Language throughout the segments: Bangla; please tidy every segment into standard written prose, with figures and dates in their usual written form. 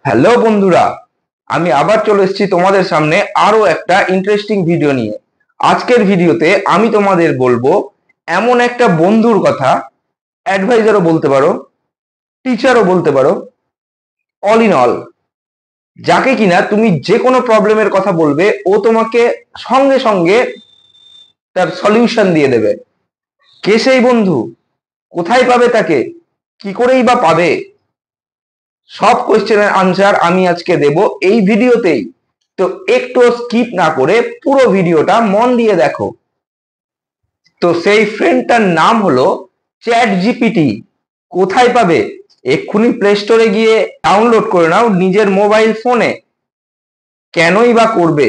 হ্যালো বন্ধুরা, আমি আবার চলে এসেছি তোমাদের সামনে আরো একটা ইন্টারেস্টিং ভিডিও নিয়ে। আজকের ভিডিওতে আমি তোমাদের বলবো এমন একটা বন্ধুর কথা, অ্যাডভাইজারও বলতে পারো, টিচারও বলতে পারো, অল ইন অল, যাকে কিনা তুমি যে কোনো প্রবলেমের কথা বলবে ও তোমাকে সঙ্গে সঙ্গে তার সলিউশন দিয়ে দেবে। কে সেই বন্ধু, কোথায় পাবে তাকে, কি করেই বা পাবে, সব কোয়েশ্চেনের আনসার আমি আজকে দেব এই ভিডিওতেই। তো একটু স্কিপ না করে পুরো ভিডিওটা মন দিয়ে দেখো। তো সেই ফ্রেন্ডটার নাম হলো চ্যাট জিপিটি। কোথায় পাবে? এক্ষুনি প্লে স্টোরে গিয়ে ডাউনলোড করে নাও নিজের মোবাইল ফোনে। কেনই বা করবে?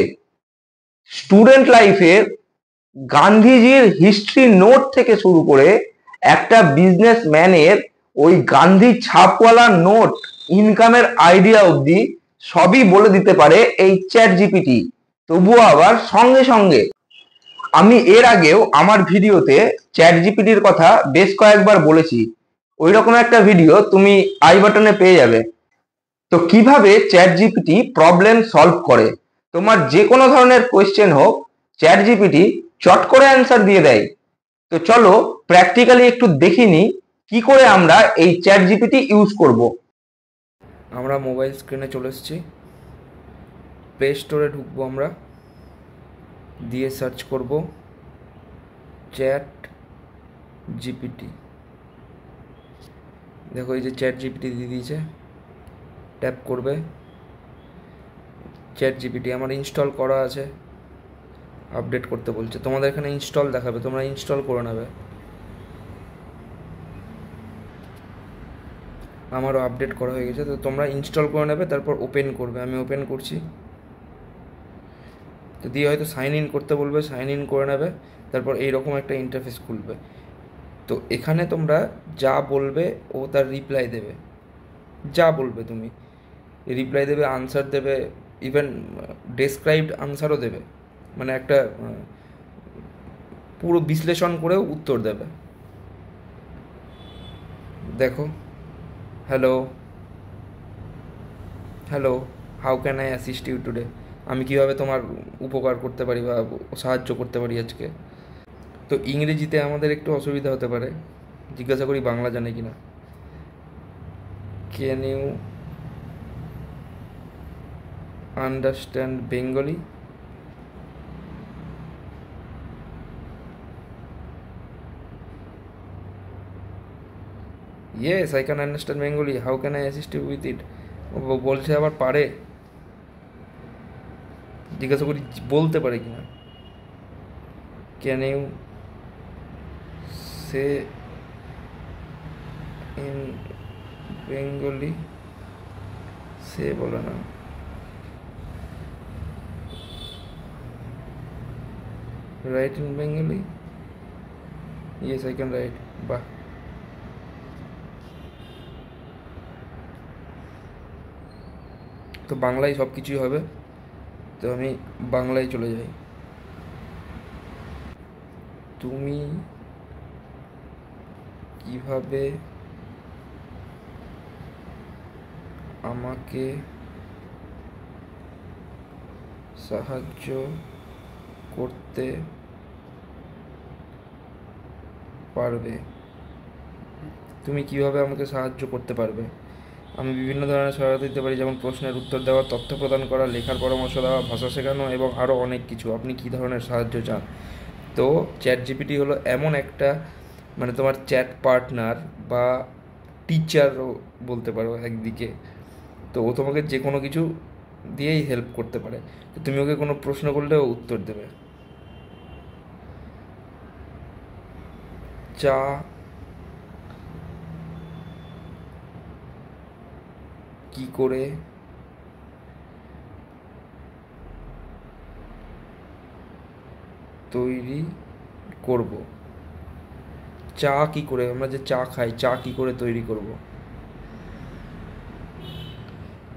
স্টুডেন্ট লাইফের গান্ধীজির হিস্ট্রি নোট থেকে শুরু করে একটা বিজনেসম্যানের ওই গান্ধী ছাপওয়ালা নোট, ইনকামের আইডিয়া অবধি সবই বলে দিতে পারে এই চ্যাট জিপিটি। তবুও আবার সঙ্গে সঙ্গে। আমি এর আগেও আমার ভিডিওতে চ্যাট জিপিটির কথা বেশ কয়েকবার বলেছি, ওই রকম একটা ভিডিও তুমি আই বাটনে পেয়ে যাবে। তো কিভাবে চ্যাট জিপিটি প্রবলেম সলভ করে, তোমার যে কোনো ধরনের কোয়েশ্চেন হোক, চ্যাট জিপিটি চট করে অ্যান্সার দিয়ে দেয়। তো চলো প্র্যাকটিক্যালি একটু দেখিনি কি করে আমরা এই চ্যাট জিপিটি ইউজ করব। আমরা মোবাইল স্ক্রিনে চলে এসেছি। প্লে স্টোরে ঢুকবো, আমরা দিয়ে সার্চ করব চ্যাট জিপিটি। দেখো এই যে চ্যাট জিপিটি দিয়ে দিয়েছে, ট্যাপ করবে। চ্যাট জিপিটি আমার ইনস্টল করা আছে, আপডেট করতে বলছে। তোমাদের এখানে ইনস্টল দেখাবে, তোমরা ইনস্টল করে নেবে। আমারও আপডেট করা হয়ে গেছে, তো তোমরা ইনস্টল করে নেবে, তারপর ওপেন করবে। আমি ওপেন করছি। তো দিয়ে হয়তো সাইন ইন করতে বলবে, সাইন ইন করে নেবে। তারপর এইরকম একটা ইন্টারফেস খুলবে। তো এখানে তোমরা যা বলবে ও তার রিপ্লাই দেবে। যা বলবে তুমি রিপ্লাই দেবে, আনসার দেবে, ইভেন ডেসক্রাইবড আনসারও দেবে। মানে একটা পুরো বিশ্লেষণ করেও উত্তর দেবে। দেখো, hello hello, how can I assist you today? আমি কীভাবে তোমার উপকার করতে পারি বা সাহায্য করতে পারি আজকে? তো ইংরেজিতে আমাদের একটু অসুবিধা হতে পারে, জিজ্ঞাসা করি বাংলা জানে কি না। Can you understand Bengali? Yes, I can understand Bengali, how can I assist you with it? বলছে আবার পারে, জিজ্ঞাসা করি বলতে পারে কি না। Can you say in Bengali? সে বলে না। Write in Bengali? Yes, I can write. বাহ, তো বাংলায় সব কিছুই হবে। তো আমি বাংলায় চলে যাই। তুমি কিভাবে আমাকে সাহায্য করতে পারবে? তুমি কিভাবে আমাকে সাহায্য করতে পারবে? আমি বিভিন্ন ধরনের সহায়তা দিতে পারি, যেমন প্রশ্নের উত্তর দেওয়া, তথ্য প্রদান করা, লেখার পরামর্শ দেওয়া, ভাষা শেখানো এবং আরও অনেক কিছু। আপনি কী ধরনের সাহায্য চান? তো চ্যাট জিপিটি হলো এমন একটা, মানে তোমার চ্যাট পার্টনার বা টিচারও বলতে পারো একদিকে। তো ও তোমাকে যে কোনো কিছু দিয়েই হেল্প করতে পারে। তো তুমি ওকে কোনো প্রশ্ন করলে ও উত্তর দেবে। চা কি করে তৈরি করব? চা কি করে, আমরা যে চা খাই, চা কি করে তৈরি করব?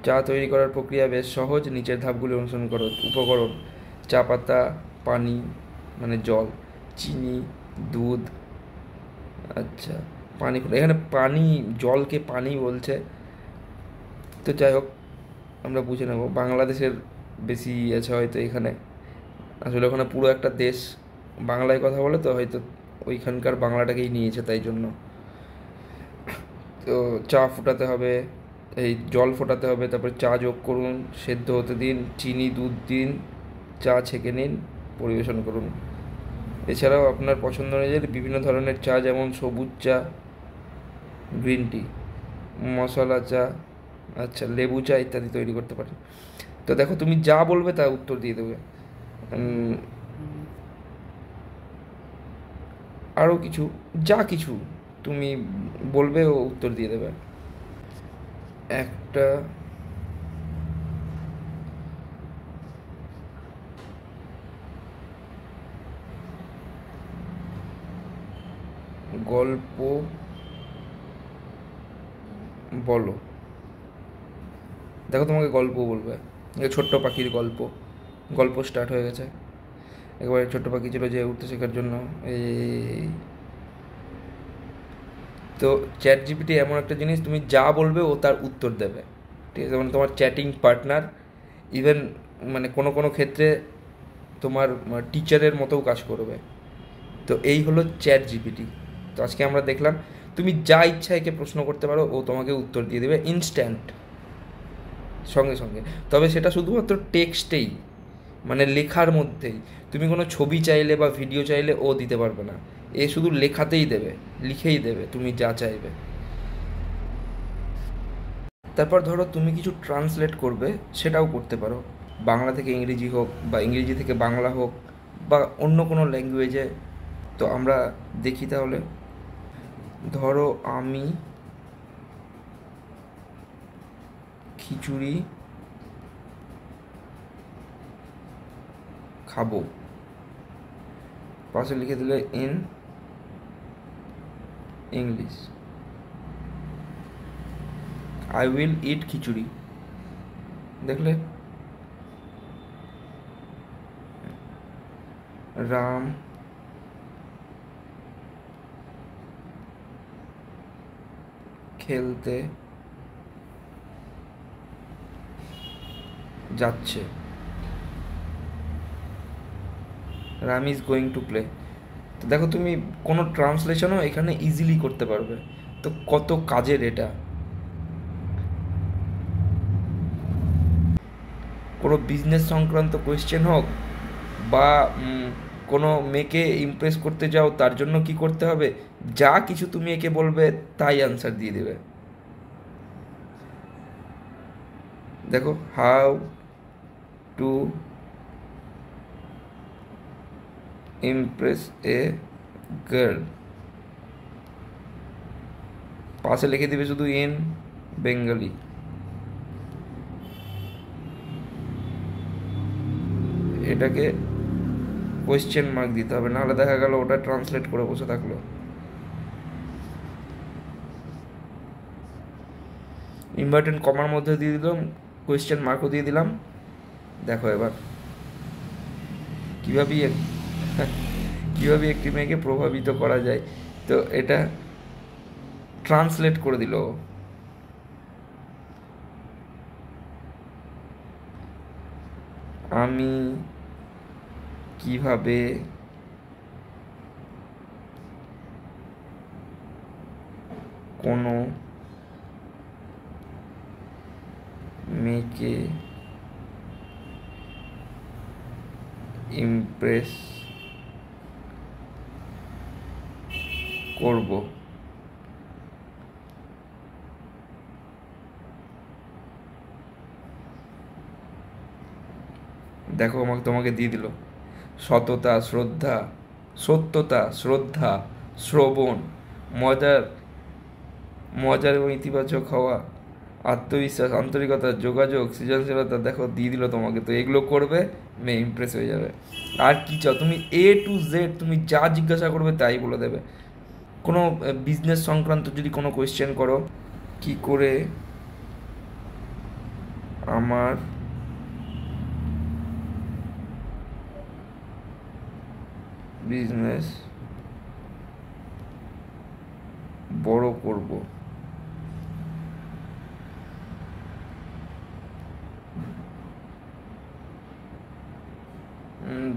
চা তৈরি করার প্রক্রিয়া বেশ সহজ, নিচের ধাপগুলি অনুসরণ করো। উপকরণ: চা পাতা, পানি মানে জল, চিনি, দুধ। আচ্ছা, পানি, এখানে পানি, জলকে পানি বলছে। তো যাই হোক, আমরা বুঝে নেব। বাংলাদেশের বেশি আছে হয়তো এখানে, আসলে ওখানে পুরো একটা দেশ বাংলায় কথা বলে, তো হয়তো ওইখানকার বাংলাটাকেই নিয়েছে তাই জন্য। তো চা ফোটাতে হবে, এই জল ফোটাতে হবে, তারপরে চা যোগ করুন, সেদ্ধ হতে দিন, চিনি দুধ দিন, চা ছেঁকে নিন, পরিবেশন করুন। এছাড়াও আপনার পছন্দ অনুযায়ী বিভিন্ন ধরনের চা, যেমন সবুজ চা, গ্রিন টি, মশলা চা, আচ্ছা লেবু চা ইত্যাদি তৈরি করতে পারেন। তো দেখো, তুমি যা বলবে তা উত্তর দিয়ে দেবে। আরও কিছু, যা কিছু তুমি বলবে ও উত্তর দিয়ে দেবে। একটা গল্প বলো। দেখো, তোমাকে গল্প বলবে, ছোট্ট পাখির গল্প। গল্প স্টার্ট হয়ে গেছে। একবারে ছোট্ট পাখি ছিল যে উঠতে শেখার জন্য এই। তো চ্যাট জিপিটি এমন একটা জিনিস, তুমি যা বলবে ও তার উত্তর দেবে, ঠিক আছে? মানে তোমার চ্যাটিং পার্টনার, ইভেন মানে কোনো কোনো ক্ষেত্রে তোমার টিচারের মতোও কাজ করবে। তো এই হলো চ্যাট জিপিটি। তো আজকে আমরা দেখলাম তুমি যা ইচ্ছা একে প্রশ্ন করতে পারো, ও তোমাকে উত্তর দিয়ে দেবে ইনস্ট্যান্ট, সঙ্গে সঙ্গে। তবে সেটা শুধুমাত্র টেক্সটেই, মানে লেখার মধ্যেই। তুমি কোনো ছবি চাইলে বা ভিডিও চাইলে ও দিতে পারবে না। এ শুধু লেখাতেই দেবে, লিখেই দেবে তুমি যা চাইবে। তারপর ধরো তুমি কিছু ট্রান্সলেট করবে, সেটাও করতে পারো। বাংলা থেকে ইংরেজি হোক, বা ইংরেজি থেকে বাংলা হোক, বা অন্য কোনো ল্যাঙ্গুয়েজে। তো আমরা দেখি তাহলে। ধরো আমি খিচুড়ি খাবো, পাশে লিখে দিলে ইন ইংলিশ, আই উইল ইট খিচুড়ি। দেখলে? রাম খেলতে যাচ্ছে, Ram is going to play. তো দেখো, তুমি কোনো ট্রান্সলেশনও এখানে ইজিলি করতে পারবে। তো কত কাজের এটা। কোনো বিজনেস সংক্রান্ত কোয়েশ্চেন হোক, বা কোনো মেয়েকে ইমপ্রেস করতে যাও, তার জন্য কি করতে হবে, যা কিছু তুমি একে বলবে তাই অ্যান্সার দিয়ে দেবে। দেখো, how to Impress a girl, পাশে লিখে দিবে শুধু ইন বেঙ্গলি। এটাকে কোয়েশ্চেন মার্ক দিতে হবে, নাহলে দেখা গেল ওটা ট্রান্সলেট করে বসে থাকলো। ইনভার্টেড কমার মধ্যে দিয়ে দিলাম, কোয়েশ্চেন মার্কও দিয়ে দিলাম। দেখো এবার কীভাবে কীভাবে একটি মেয়েকে প্রভাবিত করা যায়। তো এটা ট্রান্সলেট করে দিল। আমি কিভাবে কোনো মেয়েকে ইমপ্রেস করব। দেখো, তোমাকে দিয়ে দিল সততা, শ্রদ্ধা, সত্যতা, শ্রদ্ধা, শ্রবণ, মজার মজার এবং ইতিবাচক হওয়া, আত্মবিশ্বাস, আন্তরিকতা, যোগাযোগ, সৃজনশীলতা। দেখো, দিয়ে দিল তোমাকে। তো এগুলো করবে, মেয়ে ইমপ্রেস হয়ে যাবে। আর কি চাও তুমি, এ টু জেড তুমি যা জিজ্ঞাসা করবে তাই বলে দেবে। কোনো বিজনেস সংক্রান্ত যদি কোনো কোয়েশ্চেন করো, কি করে আমার বিজনেস বড় করব,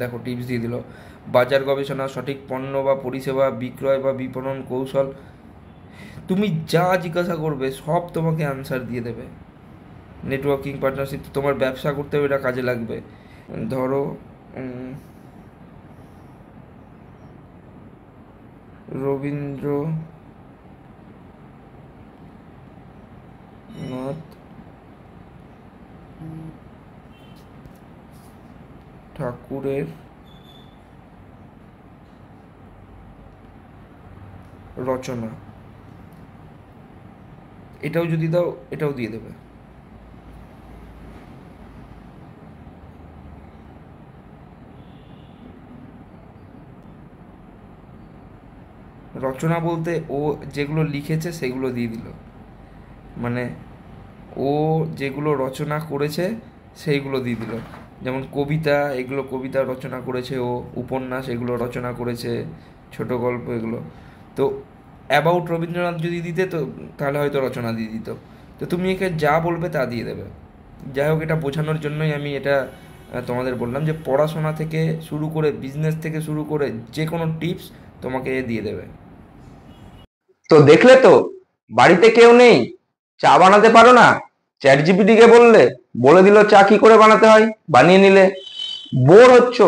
দেখো টিপস দিয়ে দিল। বাজার গবেষণা, সঠিক পণ্য বা পরিষেবা বিক্রয় বা বিপণন কৌশল, তুমি যা জিজ্ঞাসা করবে সব তোমাকে অ্যান্সার দিয়ে দেবে। নেটওয়ার্কিং, পার্টনারশিপ, তোমার ব্যবসা করতেও এটা কাজে লাগবে। ধরো রবীন্দ্রনাথ ঠাকুরের রচনা, এটাও যদি দাও এটাও দিয়ে দেবে। রচনা বলতে ও যেগুলো লিখেছে সেগুলো দিয়ে দিল, মানে ও যেগুলো রচনা করেছে সেইগুলো দিয়ে দিল। যেমন কবিতা, এগুলো কবিতা রচনা করেছে ও, উপন্যাস এগুলো রচনা করেছে, ছোট গল্প এগুলো। তো অ্যাবাউট রবীন্দ্রনাথ যদি দিতে তো তাহলে হয়তো রচনা দিয়ে দিত। তো তুমি একে যা বলবে তা দিয়ে দেবে। যাই হোক, এটা বোঝানোর জন্যই আমি এটা তোমাদের বললাম যে পড়াশোনা থেকে শুরু করে, বিজনেস থেকে শুরু করে যে কোনো টিপস তোমাকে এ দিয়ে দেবে। তো দেখলে তো, বাড়িতে কেউ নেই, চা বানাতে পারো না, চ্যাট জিপিটি কে বললে, বলে দিল চা কি করে বানাতে হয়, বানিয়ে নিলে। বোর হচ্ছ,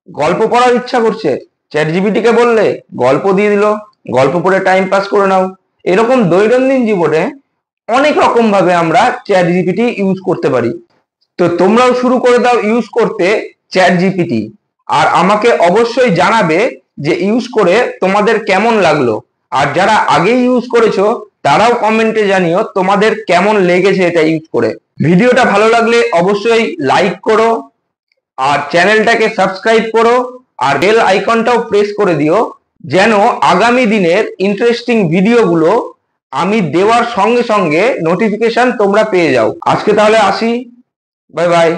গল্প পড়ার ইচ্ছা করছে, চ্যাট জিপিটি কে বললে, গল্প দিয়ে দিল, গল্প পড়ে টাইম পাস করে নাও। এরকম দৈনন্দিন জীবনে অনেক রকম ভাবে আমরা চ্যাট জিপিটি ইউজ করতে পারি। তো তোমরাও শুরু করে দাও ইউজ করতে চ্যাট জিপিটি, আর আমাকে অবশ্যই জানাবে যে ইউজ করে তোমাদের কেমন লাগলো। আর যারা আগেই ইউজ করেছো তারাও কমেন্টে জানিও তোমাদের কেমন লেগেছে এটা ইউজ করে। ভিডিওটা ভালো লাগলে অবশ্যই লাইক করো, আর চ্যানেলটাকে সাবস্ক্রাইব করো, আর বেল আইকনটাও প্রেস করে দিও, যেন আগামী দিনের ইন্টারেস্টিং ভিডিওগুলো আমি দেওয়ার সঙ্গে সঙ্গে নোটিফিকেশন তোমরা পেয়ে যাও। আজকে তাহলে আসি, বাই বাই।